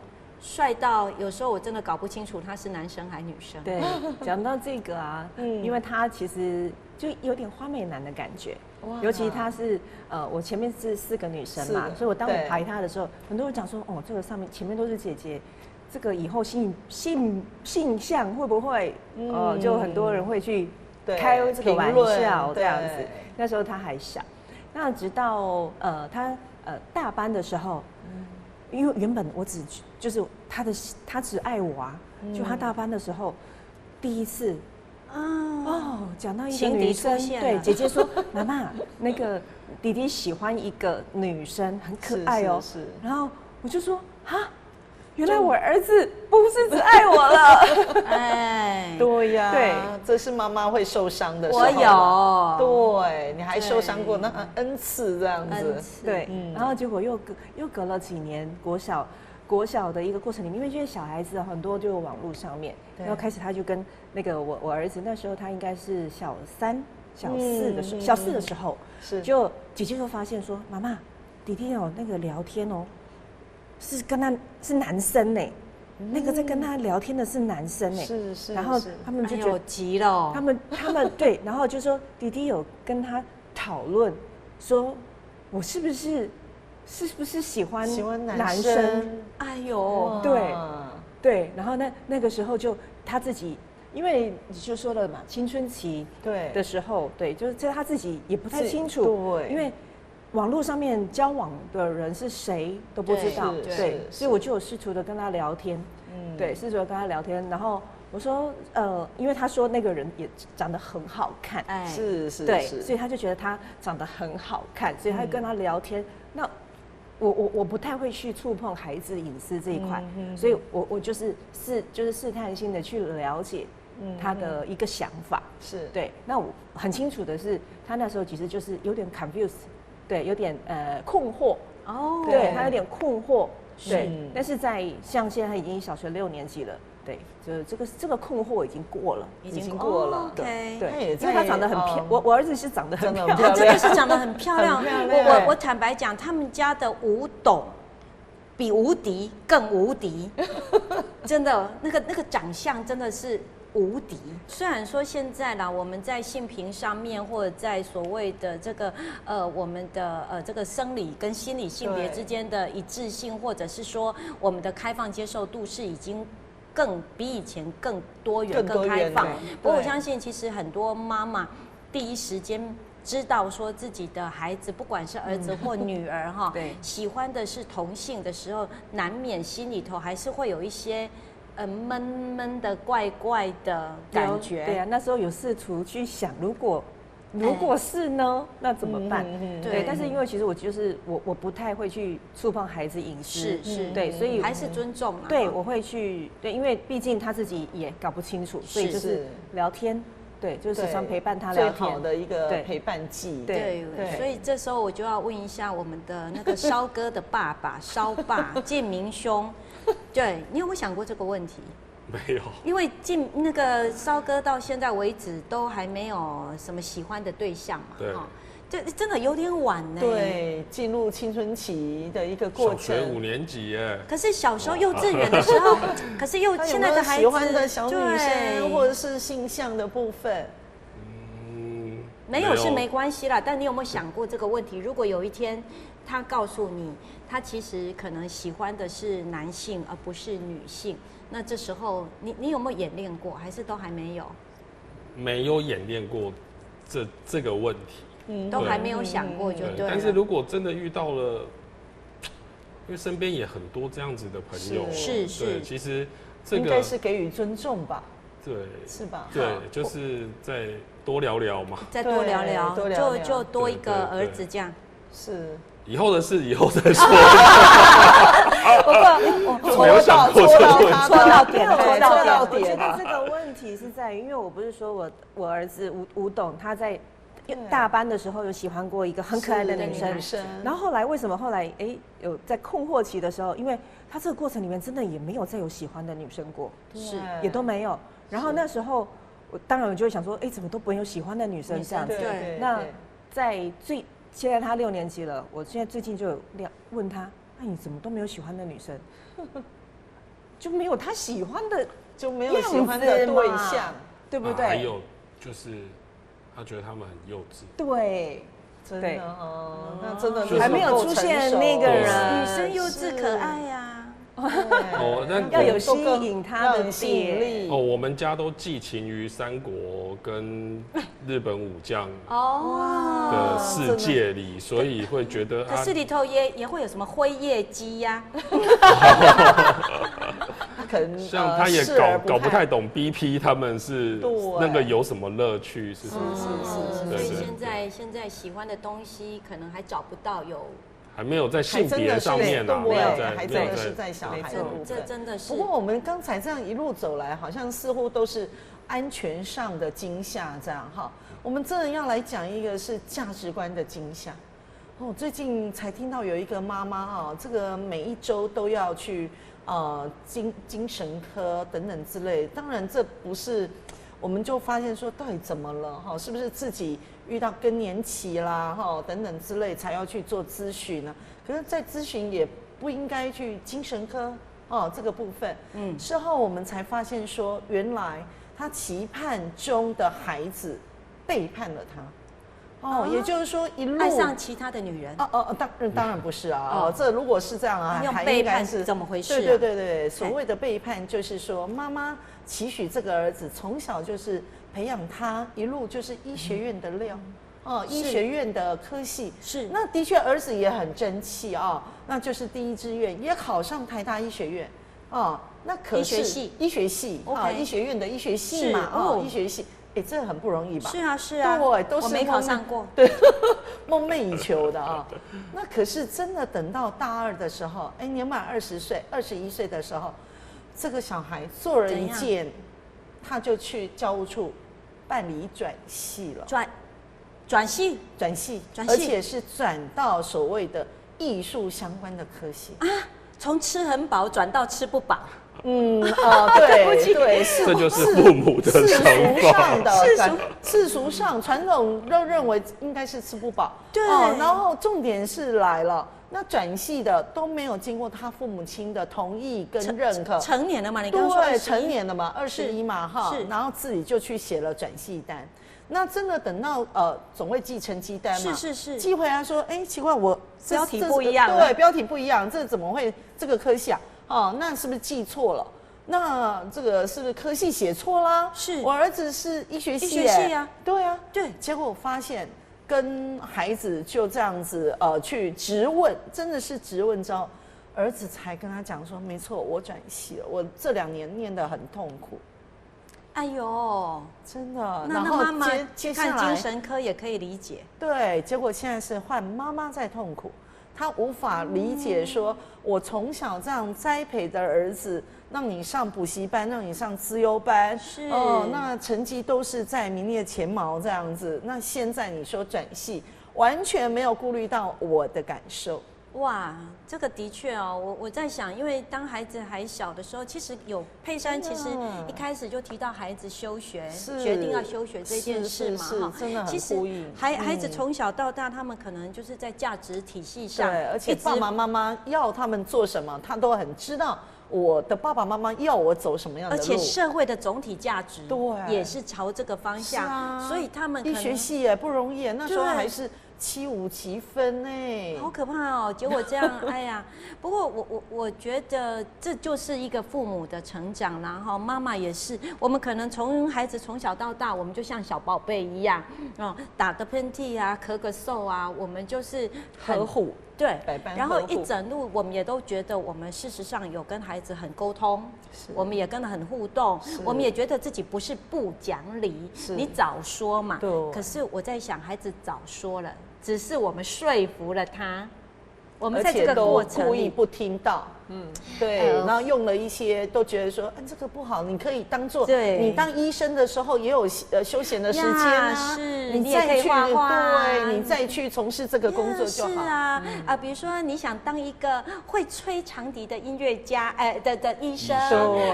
帅到有时候我真的搞不清楚他是男生还女生。对，讲到这个啊，因为他其实就有点花美男的感觉，尤其他是我前面是4个女生嘛，所以我当我排他的时候，很多人讲说，这个上面前面都是姐姐。这个以后性向会不会就很多人会去开这个玩笑这样子。那时候他还小，那直到他大班的时候，因为原本我就是他只爱我啊，就他大班的时候第一次讲到一个女生，对姐姐说妈妈那个弟弟喜欢一个女生很可爱哦，然后我就说原来我儿子不是只爱我了。哎，对呀，对，这是妈妈会受伤的时候。我有，对，你还受伤过那 N 次这样子，对，然后结果又隔了几年，国小的一个过程里面，因为这些小孩子很多就网络上面，然后开始他就跟那个我儿子那时候他应该是小3、小4的时候，是就姐姐就发现说，妈妈，弟弟哦那个聊天哦，是跟他是男生呢。那个在跟他聊天的是男生哎，是，然后他们就觉得急了，他们对，然后就说弟弟有跟他讨论说，我是不是喜欢男生？哎呦，对，然后那个时候就他自己，因为你就说了嘛，青春期的时候，对，就是这他自己也不太清楚，对，因为网络上面交往的人是谁都不知道，对，所以我就有试图的跟他聊天，对，试图的跟他聊天，然后我说，因为他说那个人也长得很好看，是，对，所以他就觉得他长得很好看，所以他跟他聊天。那我不太会去触碰孩子隐私这一块，所以我就是试探性的去了解他的一个想法，是对。那我很清楚的是，他那时候其实就是有点 confused。对，有点困惑哦，对他有点困惑，对，但是像现在他已经小学6年级了，对，就这个困惑已经过了，已经过了，对，因为他长得很漂亮，我儿子是长得很漂亮，真的是长得很漂亮。我坦白讲，他们家的吴董比吴迪更无敌，真的那个长相真的是。无敌。虽然说现在啦，我们在性平上面，或者在所谓的这个我们的这个生理跟心理性别之间的一致性，或者是说我们的开放接受度是已经比以前更多元、更开放。不过我相信，其实很多妈妈第一时间知道说自己的孩子，不管是儿子或女儿哈，喜欢的是同性的时候，难免心里头还是会有一些。闷闷的、怪怪的感觉。对啊，那时候有试图去想，如果是呢，那怎么办？对，但是因为其实我不太会去触碰孩子隐私，是，对，所以还是尊重嘛。对，我会去，对，因为毕竟他自己也搞不清楚，所以就是聊天。对，就是时常陪伴他聊天，最好的一个陪伴剂。对，所以这时候我就要问一下我们的那个烧哥的爸爸烧爸建明兄，对你有没有想过这个问题？没有，因为那个烧哥到现在为止都还没有什么喜欢的对象嘛，对。这真的有点晚呢。对，进入青春期的一个过程。小学5年级耶。可是小时候幼稚园的时候，可是现在的孩子喜欢的小女生或者是性向的部分，没有是没关系啦。但你有没有想过这个问题？如果有一天他告诉你，他其实可能喜欢的是男性而不是女性，那这时候你有没有演练过？还是都还没有？没有演练过这个问题。都还没有想过就对了。但是如果真的遇到了，因为身边也很多这样子的朋友，是，其实这个应该是给予尊重吧？对，是吧？对，就是再多聊聊嘛，再多聊聊，就多一个儿子这样。是。以后的事以后再说。不过没有想过戳到点。我觉得这个问题是在于，因为我不是说我儿子吴董他在大班的时候有喜欢过一个很可爱的女生，然后为什么后来有在困惑期的时候，因为他这个过程里面真的也没有再有喜欢的女生过，是也都没有。然后那时候当然我就会想说，怎么都不会有喜欢的女生这样子。对。那现在他6年级了，我现在最近就有问他，你怎么都没有喜欢的女生？就没有他喜欢的，就没有喜欢的对象，对不对？还有就是他觉得他们很幼稚。对，真的那真的还没有出现那个人，女生幼稚可爱呀。要有吸引他的吸引力。我们家都寄情于三国跟日本武将的世界里，所以会觉得。可是里头也会有什么辉夜姬呀？可能像他也搞不太懂 BP 他们是那个有什么乐趣是什么？所以现在喜欢的东西可能还找不到有还没有在性别上面啊，没有在，还真的是在小孩的部分，这真的是。不过我们刚才这样一路走来，好像似乎都是安全上的惊吓这样哈。我们真的要来讲一个是价值观的惊吓。最近才听到有一个妈妈啊，这个每一周都要去精神科等等之类。当然这不是。我们就发现说，到底怎么了？哈，是不是自己遇到更年期啦？哈，等等之类才要去做咨询呢？可是，在咨询也不应该去精神科哦，这个部分。事后我们才发现说，原来他期盼中的孩子背叛了他。也就是说一路爱上其他的女人。当然不是啊。这如果是这样啊，还应该是怎么回事？对，所谓的背叛就是说妈妈。期许这个儿子从小就是培养他一路就是医学院的料，医学院的科系是。那的确儿子也很争气啊，那就是第一志愿也考上台大医学院那可是医学系医学院的医学系嘛医学系，这很不容易吧？是啊，对，都是我没考上过，对，梦寐以求的啊。那可是真的等到大二的时候，年满20岁、21岁的时候。这个小孩做了一件，他就去教务处办理转系了。转系，而且是转到所谓的艺术相关的科系啊，从吃很饱转到吃不饱。对，这就是父母的想法。世俗上传统都认为应该是吃不饱。对，然后重点是来了。那转系的都没有经过他父母亲的同意跟认可，成年了嘛？你刚刚说对，成年了嘛，21嘛哈，然后自己就去写了转系单。那真的等到总会寄成绩单嘛，是寄回来说，奇怪，我标题不一样，对，标题不一样，这怎么会这个科系啊？那是不是记错了？那这个是不是科系写错啦？是我儿子是医学系啊，对啊，对，结果我发现。跟孩子就这样子去质问，真的是质问之后，儿子才跟他讲说，没错，我转系了，我这2年念得很痛苦。哎呦，真的。那妈妈看精神科也可以理解。对，结果现在是换妈妈在痛苦，她无法理解说，我从小这样栽培的儿子。让你上补习班，让你上资优班，是那成绩都是在名列前茅这样子。那现在你说转系，完全没有顾虑到我的感受。哇，这个的确我在想，因为当孩子还小的时候，其实有佩珊，其实一开始就提到孩子休学，决定要休学这件事嘛，哈，真的很呼应。孩子从小到大，他们可能就是在价值体系上，对，而且爸爸妈妈要他们做什么，他都很知道。我的爸爸妈妈要我走什么样的路，而且社会的总体价值对也是朝这个方向，所以他们医学系也不容易，那时候还是7.5级分呢，好可怕哦！结果这样，哎呀，不过我觉得这就是一个父母的成长啦，哈，妈妈也是，我们可能从孩子从小到大，我们就像小宝贝一样，打个喷嚏啊，咳个嗽啊，我们就是呵护。对，然后一整路我们也都觉得我们事实上有跟孩子很沟通，我们也跟他很互动，我们也觉得自己不是不讲理，你早说嘛。可是我在想，孩子早说了，只是我们说服了他，我们在这个过程里故意不听到。对，然后用了一些都觉得说，这个不好，你可以当做你当医生的时候也有休闲的时间啊，你再去对，你再去从事这个工作就好。是啊，比如说你想当一个会吹长笛的音乐家，的医生，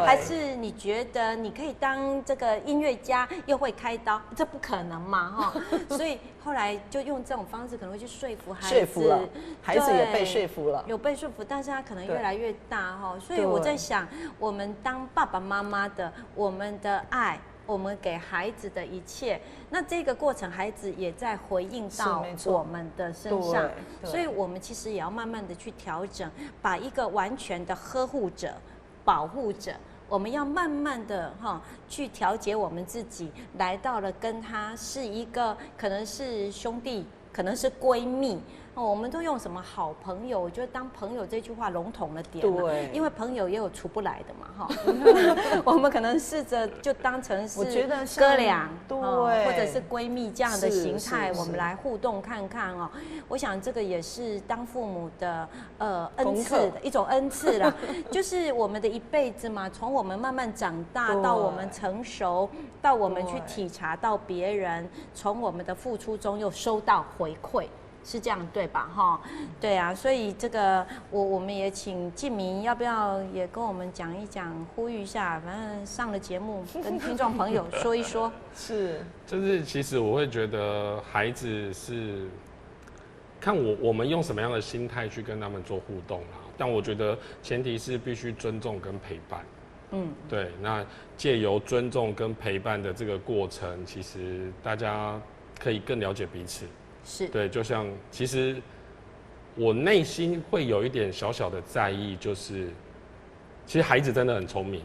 还是你觉得你可以当这个音乐家又会开刀，这不可能嘛，哈。所以后来就用这种方式可能会去说服孩子，说服了孩子也被说服了，有被说服，但是他可能越来越大哈，所以我在想，我们当爸爸妈妈的，我们的爱，我们给孩子的一切，那这个过程，孩子也在回应到我们的身上，所以我们其实也要慢慢的去调整，把一个完全的呵护者、保护者，我们要慢慢的去调节我们自己，来到了跟他是一个可能是兄弟，可能是闺蜜。我们都用什么好朋友？我觉得当朋友这句话笼统了点，对，因为朋友也有处不来的嘛，哈。我们可能试着就当成是哥俩，对，或者是闺蜜这样的形态，我们来互动看看哦。我想这个也是当父母的恩赐的一种恩赐啦，就是我们的一辈子嘛，从我们慢慢长大到我们成熟，到我们去体察到别人，从我们的付出中又收到回馈。是这样对吧？哈，对啊，所以这个我们也请静明，要不要也跟我们讲一讲，呼吁一下？反正上了节目，跟听众朋友说一说。是，就是其实我会觉得孩子是看我们用什么样的心态去跟他们做互动啊，但我觉得前提是必须尊重跟陪伴。对，那借由尊重跟陪伴的这个过程，其实大家可以更了解彼此。是对，就像其实我内心会有一点小小的在意，就是其实孩子真的很聪明，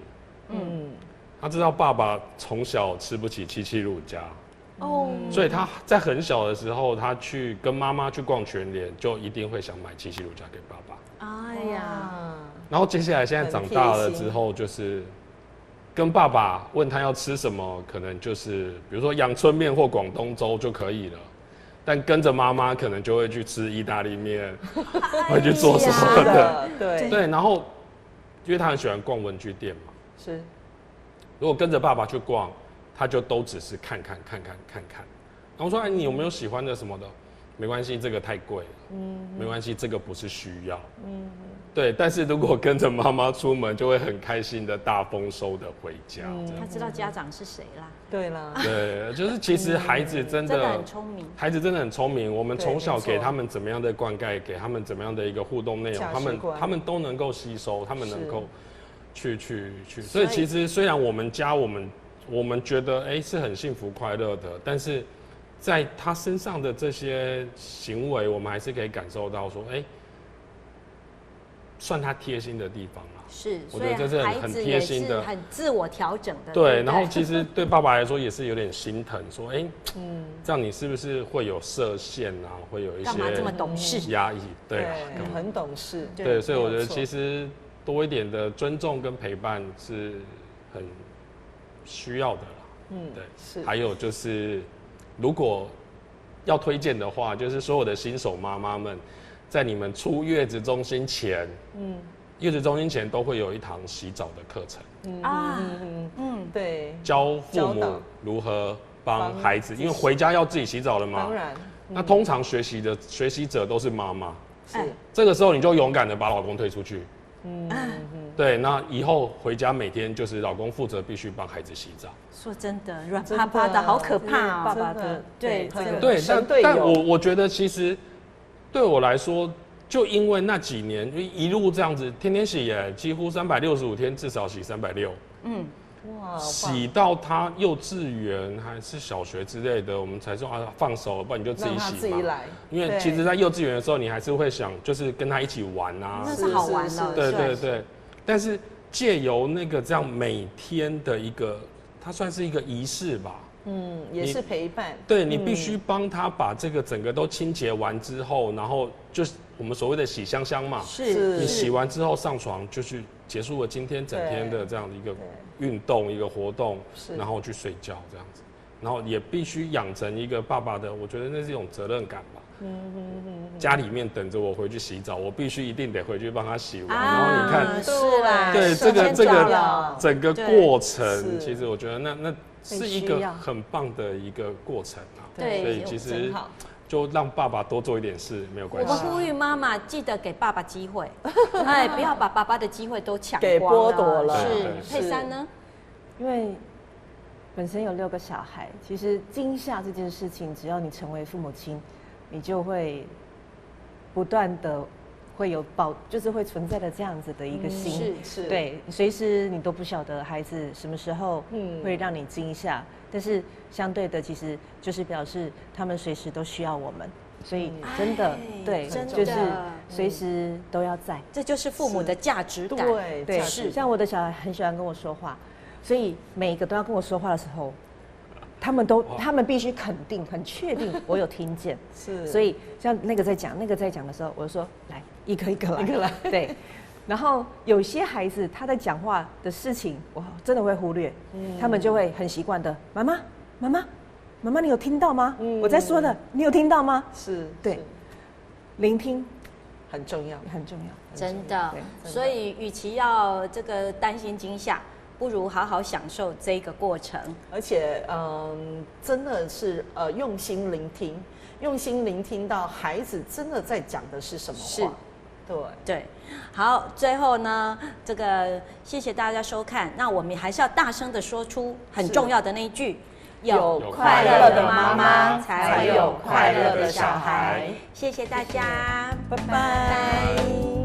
他知道爸爸从小吃不起七七乳加，所以他在很小的时候，他去跟妈妈去逛全联，就一定会想买七七乳加给爸爸。哎呀，然后接下来现在长大了之后，就是跟爸爸问他要吃什么，可能就是比如说阳春面或广东粥就可以了。但跟着妈妈可能就会去吃意大利面，会去做什么的，对，然后因为他很喜欢逛文具店嘛，是，如果跟着爸爸去逛，他就都只是看看，然后说哎你有没有喜欢的什么的，没关系，这个太贵了，没关系，这个不是需要，对，但是如果跟着妈妈出门，就会很开心的大丰收的回家，他知道家长是谁啦。对啦，对，就是其实孩子真的很聪明，孩子真的很聪明。我们从小给他们怎么样的灌溉，给他们怎么样的一个互动内容，他们都能够吸收，他们能够去。所以其实虽然我们家我们觉得是很幸福快乐的，但是在他身上的这些行为，我们还是可以感受到说，算他贴心的地方啦。是，我觉得这是很贴心的，很自我调整的。对，然后其实对爸爸来说也是有点心疼，说，这样你是不是会有设限啊？会有一些干嘛这么懂事？压抑，对，很懂事。对，所以我觉得其实多一点的尊重跟陪伴是很需要的啦。对，是。还有就是，如果要推荐的话，就是所有的新手妈妈们，在你们出月子中心前，月子中心前都会有一堂洗澡的课程。对，教父母如何帮孩子，因为回家要自己洗澡了嘛。当然。那通常学习者都是妈妈。是。这个时候你就勇敢的把老公推出去。对，那以后回家每天就是老公负责必须帮孩子洗澡。说真的，软趴趴的好可怕啊！爸爸的对，但我觉得其实对我来说，就因为那几年一路这样子天天洗耶，几乎365天至少洗360。哇！洗到他幼稚园还是小学之类的，我们才说放手了，不然你就自己洗嘛。自己来。因为其实，在幼稚园的时候，你还是会想，就是跟他一起玩啊。那是好玩的。对。但是借由那个这样每天的一个，它算是一个仪式吧。也是陪伴。对，你必须帮他把这个整个都清洁完之后，然后就是我们所谓的洗香香嘛。是。你洗完之后上床，就是结束了今天整天的这样的一个运动一个活动，然后去睡觉这样子，然后也必须养成一个爸爸的，我觉得那是一种责任感吧。家里面等着我回去洗澡，我必须一定得回去帮他洗完。然后你看，是啦，对这个整个过程，其实我觉得那是一个很棒的一个过程啊。对，所以其实就让爸爸多做一点事没有关系。我们呼吁妈妈记得给爸爸机会，不要把爸爸的机会都抢给光剥夺了。是佩珊呢？因为本身有6个小孩，其实惊吓这件事情，只要你成为父母亲，你就会不断的会有就是会存在的这样子的一个心，是对，随时你都不晓得孩子什么时候会让你惊吓，但是相对的，其实就是表示他们随时都需要我们，所以真的对，就是随时都要在，这就是父母的价值感，对，是。像我的小孩很喜欢跟我说话，所以每一个都要跟我说话的时候，他们必须肯定、很确定我有听见。是，所以像那个在讲的时候，我就说来一个一个来，对。然后有些孩子他在讲话的事情，我真的会忽略，他们就会很习惯的，妈妈，你有听到吗？我在说的，你有听到吗？是，对，聆听很重要，很重要，真的。所以，与其要这个担心惊吓，不如好好享受这个过程。而且，真的是用心聆听到孩子真的在讲的是什么话。对，好，最后呢，这个谢谢大家收看。那我们还是要大声的说出很重要的那一句：有快乐的妈妈，才会有快乐的小孩。谢谢大家，拜拜。